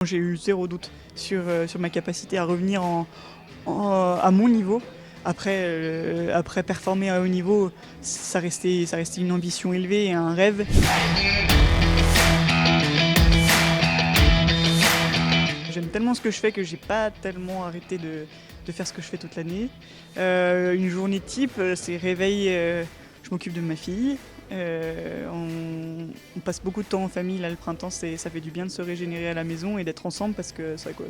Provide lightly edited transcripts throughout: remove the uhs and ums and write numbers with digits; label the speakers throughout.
Speaker 1: J'ai eu zéro doute sur ma capacité à revenir à mon niveau. Après performer à haut niveau, ça restait une ambition élevée et un rêve. J'aime tellement ce que je fais que j'ai pas tellement arrêté de faire ce que je fais toute l'année. Une journée type, c'est réveil, je m'occupe de ma fille. On passe beaucoup de temps en famille, là le printemps ça fait du bien de se régénérer à la maison et d'être ensemble parce que c'est vrai que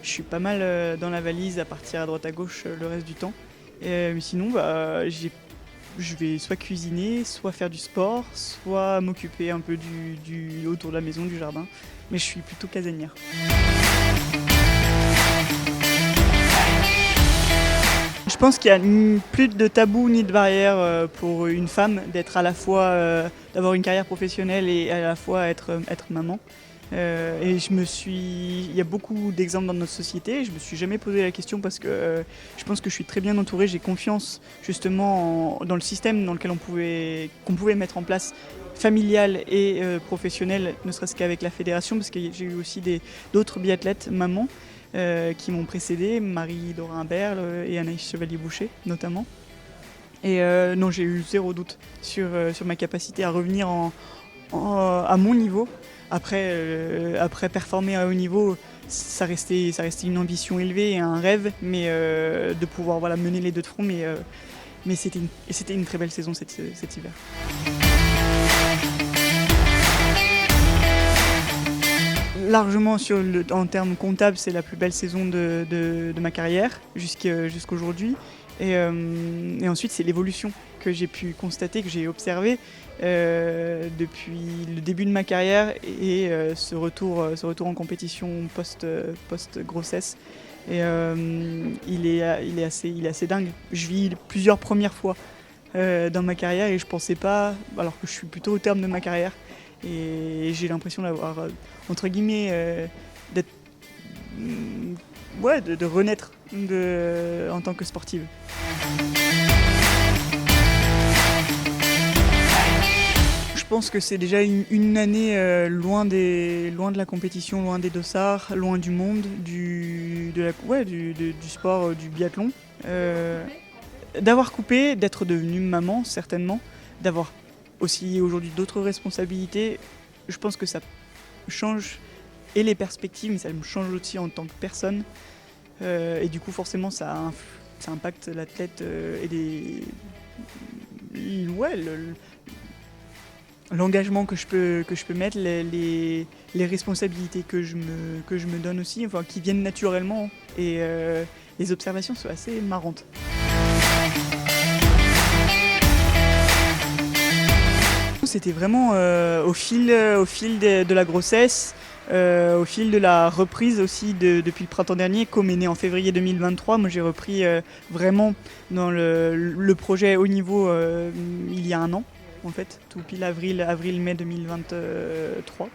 Speaker 1: je suis pas mal dans la valise à partir à droite à gauche le reste du temps. Mais sinon je vais soit cuisiner, soit faire du sport, soit m'occuper un peu du autour de la maison, du jardin. Mais je suis plutôt casanière. Je pense qu'il n'y a plus de tabou ni de barrière pour une femme d'être à la fois, d'avoir une carrière professionnelle et à la fois être maman. Il y a beaucoup d'exemples dans notre société. Je me suis jamais posé la question parce que je pense que je suis très bien entourée. J'ai confiance justement dans le système dans lequel qu'on pouvait mettre en place, familial et professionnel, ne serait-ce qu'avec la fédération, parce que j'ai eu aussi d'autres biathlètes mamans qui m'ont précédé, Marie-Dora Imberle et Anaïs Chevalier-Boucher notamment. Et non, j'ai eu zéro doute sur ma capacité à revenir à mon niveau. Après performer à haut niveau, ça restait une ambition élevée et un rêve, mais de pouvoir mener les deux de front. Mais c'était une très belle saison cet hiver. Largement en termes comptables, c'est la plus belle saison de ma carrière jusqu'aujourd'hui. Et ensuite, c'est l'évolution que j'ai pu constater, que j'ai observée depuis le début de ma carrière et ce retour en compétition post-grossesse. Et il est assez dingue. Je vis plusieurs premières fois dans ma carrière et je pensais pas, alors que je suis plutôt au terme de ma carrière. Et j'ai l'impression d'avoir, entre guillemets, de renaître en tant que sportive. Je pense que c'est déjà une année loin de la compétition, loin des dossards, loin du monde, du sport, du biathlon. D'avoir coupé, d'être devenue maman, certainement, d'avoir aussi aujourd'hui d'autres responsabilités, je pense que ça change et les perspectives, mais ça me change aussi en tant que personne. Et du coup, forcément, ça impacte l'athlète l'engagement que je peux mettre, les responsabilités que je me donne aussi, enfin, qui viennent naturellement. Et les observations sont assez marrantes. C'était vraiment au fil de la grossesse, au fil de la reprise aussi depuis le printemps dernier. Com est né en février 2023. Moi, j'ai repris vraiment dans le projet haut niveau il y a un an, en fait, tout pile avril-mai 2023.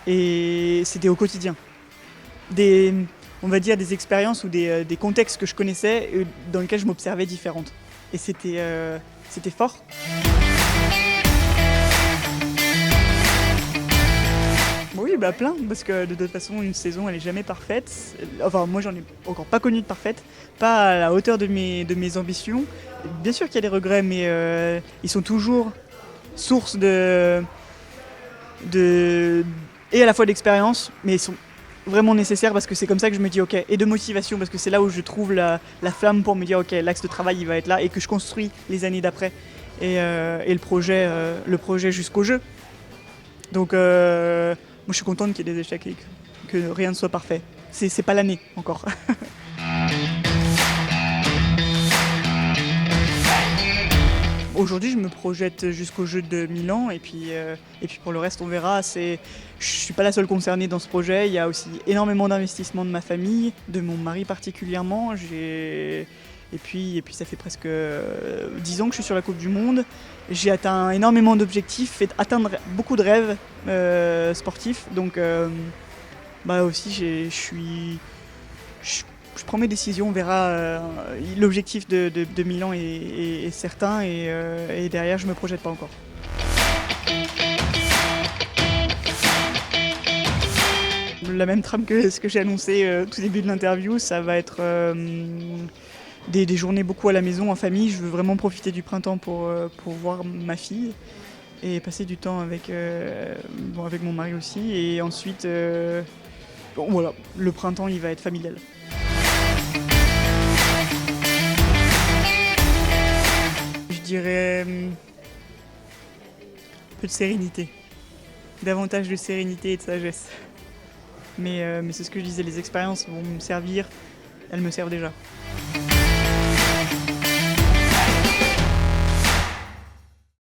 Speaker 1: Et c'était au quotidien. On va dire des expériences ou des contextes que je connaissais dans lesquels je m'observais différente. Et c'était fort. Oui, plein, parce que de toute façon, une saison, elle est jamais parfaite. Enfin, moi, j'en ai encore pas connu de parfaite, pas à la hauteur de mes ambitions. Bien sûr qu'il y a des regrets, mais ils sont toujours source et à la fois d'expérience, mais ils sont vraiment nécessaires parce que c'est comme ça que je me dis ok, et de motivation, parce que c'est là où je trouve la flamme pour me dire ok, l'axe de travail, il va être là, et que je construis les années d'après, et le projet jusqu'au jeu. Donc moi, je suis contente qu'il y ait des échecs et que rien ne soit parfait. C'est pas l'année encore. Aujourd'hui, je me projette jusqu'au jeu de Milan et puis pour le reste, on verra. Je suis pas la seule concernée dans ce projet. Il y a aussi énormément d'investissement de ma famille, de mon mari particulièrement. Et puis ça fait presque 10 ans que je suis sur la Coupe du Monde. J'ai atteint énormément d'objectifs, fait atteindre beaucoup de rêves sportifs. Donc aussi, je prends mes décisions, on verra. L'objectif de Milan est certain et derrière, je me projette pas encore. la même trame que ce que j'ai annoncé au tout début de l'interview. Ça va être des journées beaucoup à la maison, en famille. Je veux vraiment profiter du printemps pour voir ma fille et passer du temps avec mon mari aussi. Et ensuite, voilà, le printemps, il va être familial. Je dirais peu de sérénité. Davantage de sérénité et de sagesse. Mais c'est ce que je disais, les expériences vont me servir, elles me servent déjà.